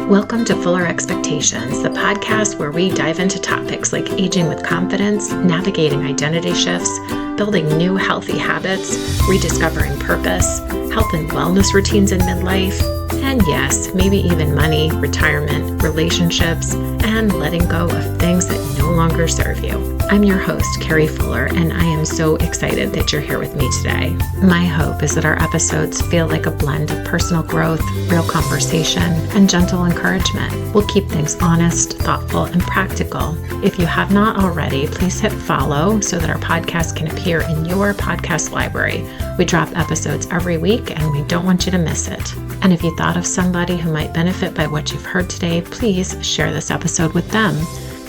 Welcome to Fuller Expectations, the podcast where we dive into topics like aging with confidence, navigating identity shifts, building new healthy habits, rediscovering purpose, health and wellness routines in midlife, and yes, maybe even money, retirement, relationships, and letting go of things that no longer serve you. I'm your host, Carrie Fuller, and I am so excited that you're here with me today. My hope is that our episodes feel like a blend of personal growth, real conversation, and gentle encouragement. We'll keep things honest, thoughtful, and practical. If you have not already, please hit follow so that our podcast can appear in your podcast library. We drop episodes every week, and we don't want you to miss it. And if you thought of somebody who might benefit by what you've heard today, please share this episode with them.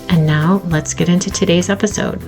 And now let's get into today's episode.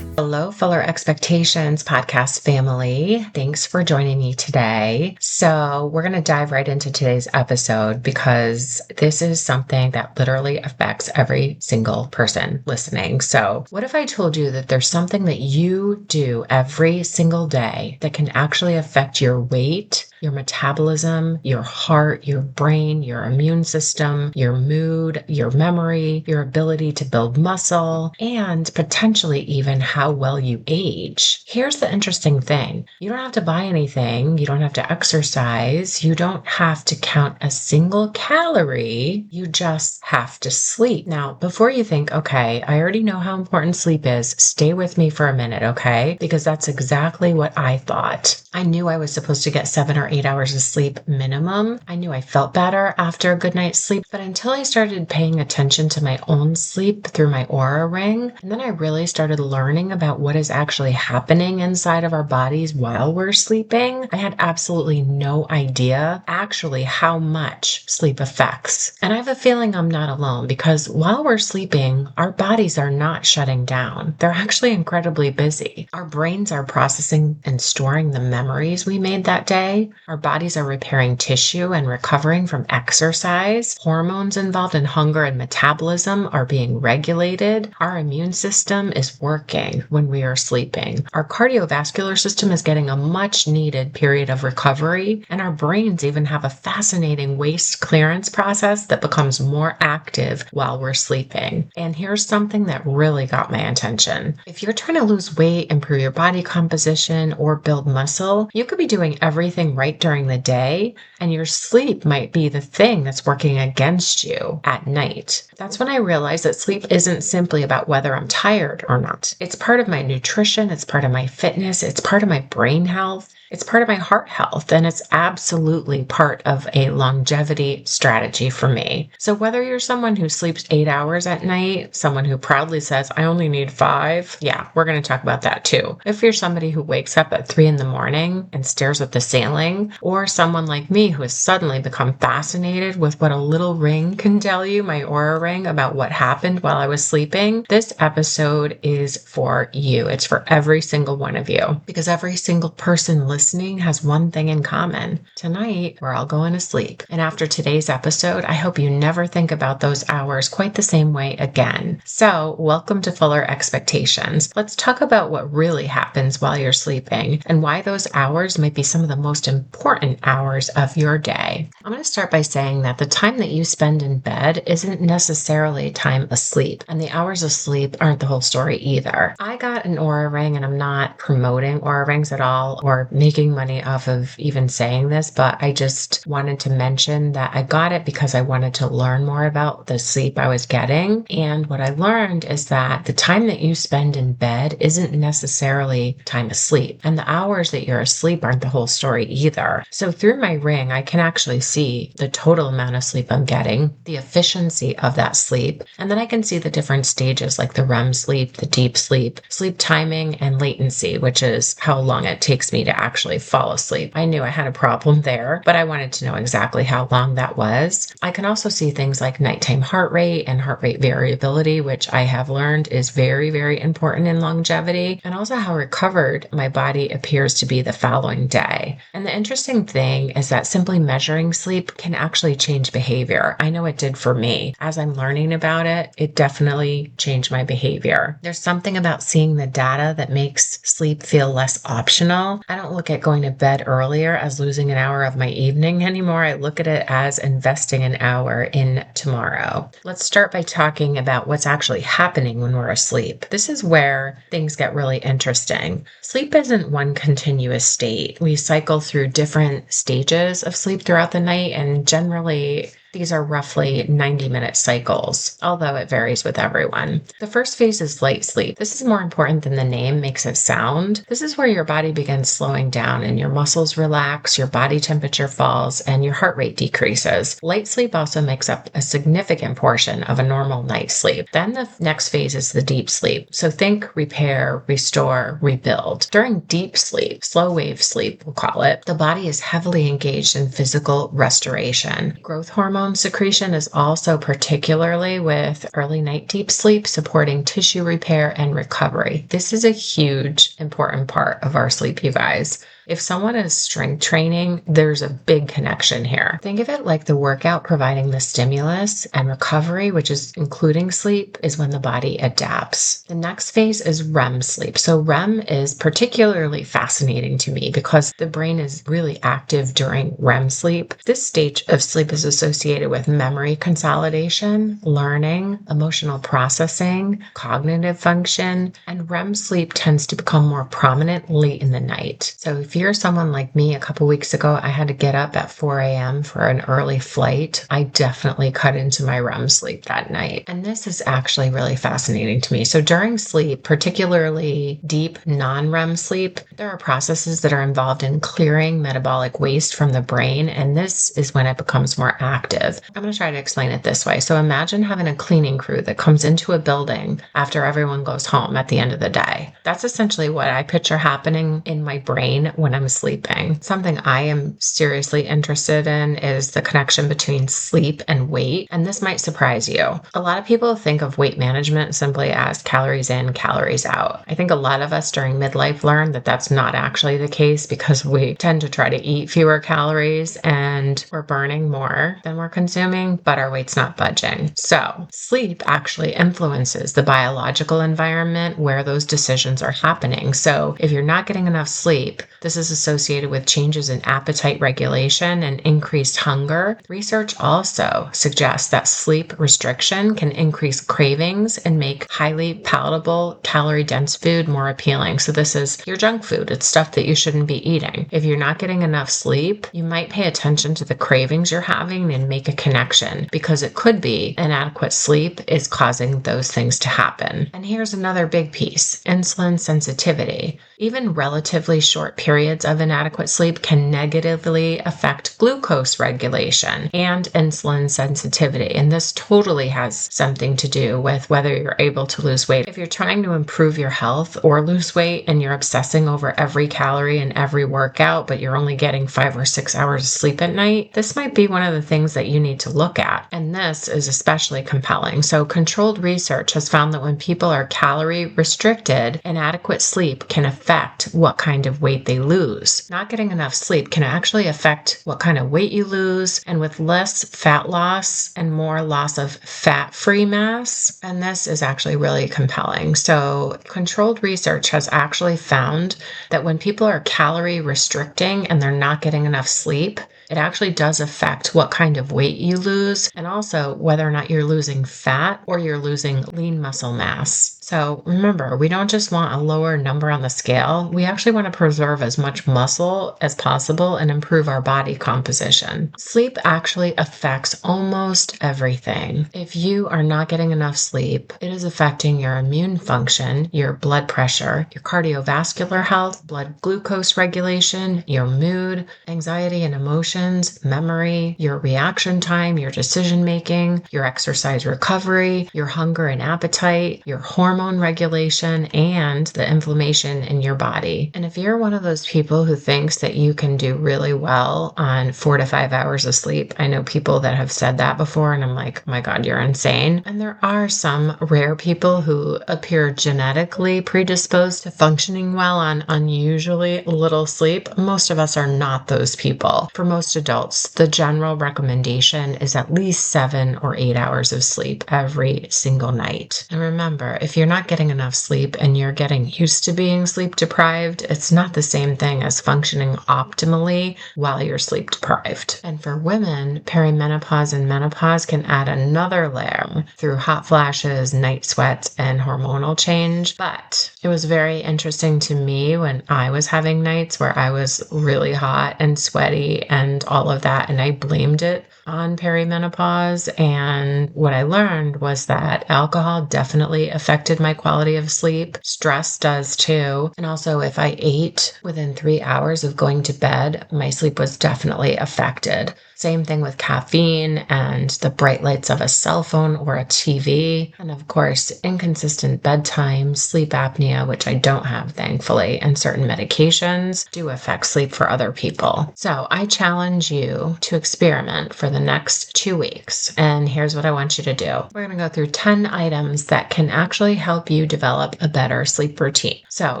Hello, Fuller Expectations podcast family. Thanks for joining me today. So we're going to dive right into today's episode because this is something that literally affects every single person listening. So what if I told you that there's something that you do every single day that can actually affect your weight, your metabolism, your heart, your brain, your immune system, your mood, your memory, your ability to build muscle, and potentially even how well you age? Here's the interesting thing. You don't have to buy anything. You don't have to exercise. You don't have to count a single calorie. You just have to sleep. Now, before you think, okay, I already know how important sleep is, stay with me for a minute, okay? Because that's exactly what I thought. I knew I was supposed to get 7 or 8 hours of sleep minimum. I knew I felt better after a good night's sleep, but until I started paying attention to my own sleep through my Oura Ring, and then I really started learning about what is actually happening inside of our bodies while we're sleeping, I had absolutely no idea actually how much sleep affects. And I have a feeling I'm not alone because while we're sleeping, our bodies are not shutting down. They're actually incredibly busy. Our brains are processing and storing the memories we made that day. Our bodies are repairing tissue and recovering from exercise. Hormones involved in hunger and metabolism are being regulated. Our immune system is working when we are sleeping. Our cardiovascular system is getting a much needed period of recovery, and our brains even have a fascinating waste clearance process that becomes more active while we're sleeping. And here's something that really got my attention. If you're trying to lose weight, improve your body composition, or build muscle, you could be doing everything right during the day, and your sleep might be the thing that's working against you at night. That's when I realized that sleep isn't simply about whether I'm tired or not. It's part of my nutrition, it's part of my fitness, it's part of my brain health, it's part of my heart health, and it's absolutely part of a longevity strategy for me. So whether you're someone who sleeps 8 hours at night, someone who proudly says, I only need 5, yeah, we're going to talk about that too. If you're somebody who wakes up at 3 in the morning and stares at the ceiling, or someone like me who has suddenly become fascinated with what a little ring can tell you, my Oura Ring, about what happened while I was sleeping, this episode is for you. It's for every single one of you, because every single person listening has one thing in common. Tonight, we're all going to sleep. And after today's episode, I hope you never think about those hours quite the same way again. So, welcome to Fuller Expectations. Let's talk about what really happens while you're sleeping and why those hours might be some of the most important hours of your day. I'm going to start by saying that the time that you spend in bed isn't necessarily time asleep, and the hours of sleep aren't the whole story either. I got an Oura Ring, and I'm not promoting Oura Rings at all or making money off of even saying this, but I just wanted to mention that I got it because I wanted to learn more about the sleep I was getting. And what I learned is that the time that you spend in bed isn't necessarily time asleep, and the hours that you're asleep aren't the whole story either. So through my ring, I can actually see the total amount of sleep I'm getting, the efficiency of that sleep, and then I can see the different stages like the REM sleep, the deep sleep, sleep timing, and latency, which is how long it takes me to actually fall asleep. I knew I had a problem there, but I wanted to know exactly how long that was. I can also see things like nighttime heart rate and heart rate variability, which I have learned is very, very important in longevity, and also how recovered my body appears to be the following day. And the interesting thing is that simply measuring sleep can actually change behavior. I know it did for me. As I'm learning about it, it definitely changed my behavior. There's something about seeing the data that makes sleep feel less optional. I don't look look at going to bed earlier as losing an hour of my evening anymore. I look at it as investing an hour in tomorrow. Let's start by talking about what's actually happening when we're asleep. This is where things get really interesting. Sleep isn't one continuous state. We cycle through different stages of sleep throughout the night, and generally these are roughly 90-minute cycles, although it varies with everyone. The first phase is light sleep. This is more important than the name makes it sound. This is where your body begins slowing down and your muscles relax, your body temperature falls, and your heart rate decreases. Light sleep also makes up a significant portion of a normal night's sleep. Then the next phase is the deep sleep. So think repair, restore, rebuild. During deep sleep, slow wave sleep, we'll call it, the body is heavily engaged in physical restoration. Growth hormone secretion is also particularly with early night deep sleep supporting tissue repair and recovery. This is a huge, important part of our sleep, you guys. If someone is strength training, there's a big connection here. Think of it like the workout providing the stimulus, and recovery, which is including sleep, is when the body adapts. The next phase is REM sleep. So REM is particularly fascinating to me because the brain is really active during REM sleep. This stage of sleep is associated with memory consolidation, learning, emotional processing, cognitive function, and REM sleep tends to become more prominent late in the night. So if you're someone like me, a couple weeks ago, I had to get up at 4 a.m. for an early flight. I definitely cut into my REM sleep that night. And this is actually really fascinating to me. So during sleep, particularly deep non-REM sleep, there are processes that are involved in clearing metabolic waste from the brain. And this is when it becomes more active. I'm going to try to explain it this way. So imagine having a cleaning crew that comes into a building after everyone goes home at the end of the day. That's essentially what I picture happening in my brain when I'm sleeping. Something I am seriously interested in is the connection between sleep and weight, and this might surprise you. A lot of people think of weight management simply as calories in, calories out. I think a lot of us during midlife learned that that's not actually the case because we tend to try to eat fewer calories and we're burning more than we're consuming, but our weight's not budging. So sleep actually influences the biological environment where those decisions are happening. So if you're not getting enough sleep, this is associated with changes in appetite regulation and increased hunger. Research also suggests that sleep restriction can increase cravings and make highly palatable, calorie-dense food more appealing. So this is your junk food. It's stuff that you shouldn't be eating. If you're not getting enough sleep, you might pay attention to the cravings you're having and make a connection because it could be inadequate sleep is causing those things to happen. And here's another big piece, insulin sensitivity. Even relatively short periods of inadequate sleep can negatively affect glucose regulation and insulin sensitivity. And this totally has something to do with whether you're able to lose weight. If you're trying to improve your health or lose weight and you're obsessing over every calorie and every workout, but you're only getting 5 or 6 hours of sleep at night, this might be one of the things that you need to look at. And this is especially compelling. So controlled research has found that when people are calorie restricted, inadequate sleep can affect what kind of weight they lose. Not getting enough sleep can actually affect what kind of weight you lose, and with less fat loss and more loss of fat-free mass. And this is actually really compelling. So controlled research has actually found that when people are calorie restricting and they're not getting enough sleep, it actually does affect what kind of weight you lose and also whether or not you're losing fat or you're losing lean muscle mass. So remember, we don't just want a lower number on the scale. We actually want to preserve as much muscle as possible and improve our body composition. Sleep actually affects almost everything. If you are not getting enough sleep, it is affecting your immune function, your blood pressure, your cardiovascular health, blood glucose regulation, your mood, anxiety and emotions, memory, your reaction time, your decision making, your exercise recovery, your hunger and appetite, your hormone regulation, and the inflammation in your body. And if you're one of those people who thinks that you can do really well on 4 to 5 hours of sleep, I know people that have said that before, and I'm like, oh my God, you're insane. And there are some rare people who appear genetically predisposed to functioning well on unusually little sleep. Most of us are not those people. For most adults, the general recommendation is at least 7 or 8 hours of sleep every single night. And remember, if you're you're not getting enough sleep and you're getting used to being sleep deprived, it's not the same thing as functioning optimally while you're sleep deprived. And for women, perimenopause and menopause can add another layer through hot flashes, night sweats, and hormonal change. But it was very interesting to me when I was having nights where I was really hot and sweaty and all of that, and I blamed it on perimenopause. And what I learned was that alcohol definitely affected my quality of sleep. Stress does too. And also, if I ate within 3 hours of going to bed, my sleep was definitely affected. Same thing with caffeine and the bright lights of a cell phone or a TV. And of course, inconsistent bedtime, sleep apnea, which I don't have, thankfully, and certain medications do affect sleep for other people. So I challenge you to experiment for the next 2 weeks. And here's what I want you to do. We're going to go through 10 items that can actually help you develop a better sleep routine. So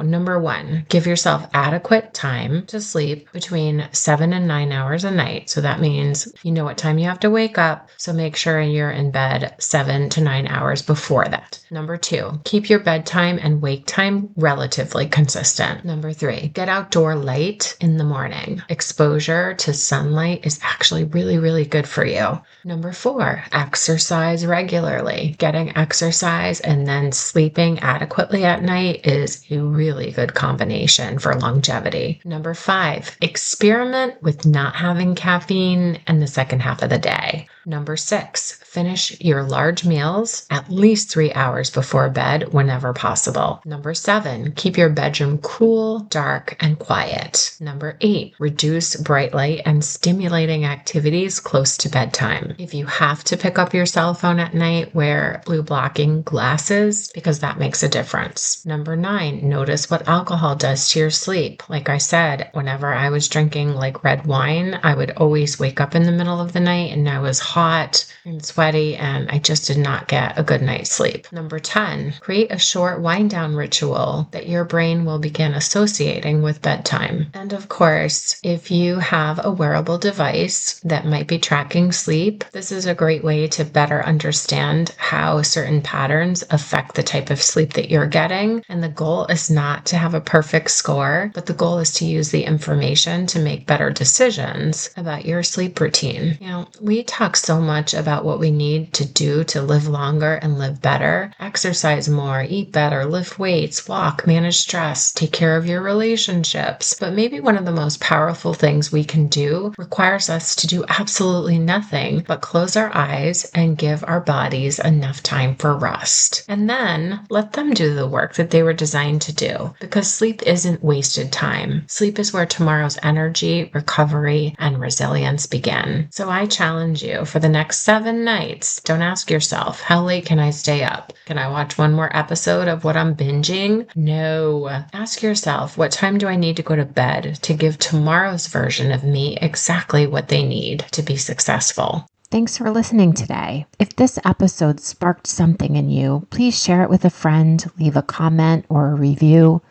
number 1, give yourself adequate time to sleep between 7 and 9 hours a night. So that means you know what time you have to wake up, so make sure you're in bed 7 to 9 hours before that. Number 2, keep your bedtime and wake time relatively consistent. Number 3, get outdoor light in the morning. Exposure to sunlight is actually really, really good for you. Number 4, exercise regularly. Getting exercise and then sleeping adequately at night is a really good combination for longevity. Number 5, experiment with not having caffeine in the second half of the day. Number 6, finish your large meals at least 3 hours before bed whenever possible. Number 7, keep your bedroom cool, dark, and quiet. Number 8, reduce bright light and stimulating activities close to bedtime. If you have to pick up your cell phone at night, wear blue blocking glasses because that makes a difference. Number 9, notice what alcohol does to your sleep. Like I said, whenever I was drinking like red wine, I would always wake up in the middle of the night and I was hot and sweaty and I just did not get a good night's sleep. Number 10, create a short wind down ritual that your brain will begin associating with bedtime. And of course, if you have a wearable device that might be tracking sleep, this is a great way to better understand how certain patterns affect the type of sleep that you're getting. And the goal is not to have a perfect score, but the goal is to use the information to make better decisions about your sleep routine. You know, we talk so much about what we need to do to live longer and live better. Exercise more, eat better, lift weights, walk, manage stress, take care of your relationships. But maybe one of the most powerful things we can do requires us to do absolutely nothing but close our eyes and give our bodies enough time for rest. And then let them do the work that they were designed to do, because sleep isn't wasted time. Sleep is where tomorrow's energy, recovery, and resilience begin. So I challenge you for the next 7 nights, don't ask yourself, how late can I stay up? Can I watch one more episode of what I'm binging? No. Ask yourself, what time do I need to go to bed to give tomorrow's version of me exactly what they need to be successful? Thanks for listening today. If this episode sparked something in you, please share it with a friend, leave a comment or a review,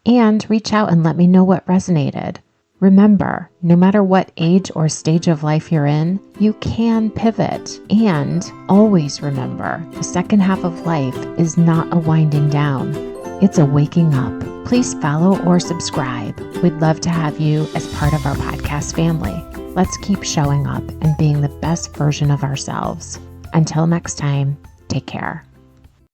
and reach out and let me know what resonated. Remember, no matter what age or stage of life you're in, you can pivot. And always remember, the second half of life is not a winding down. It's a waking up. Please follow or subscribe. We'd love to have you as part of our podcast family. Let's keep showing up and being the best version of ourselves. Until next time, take care.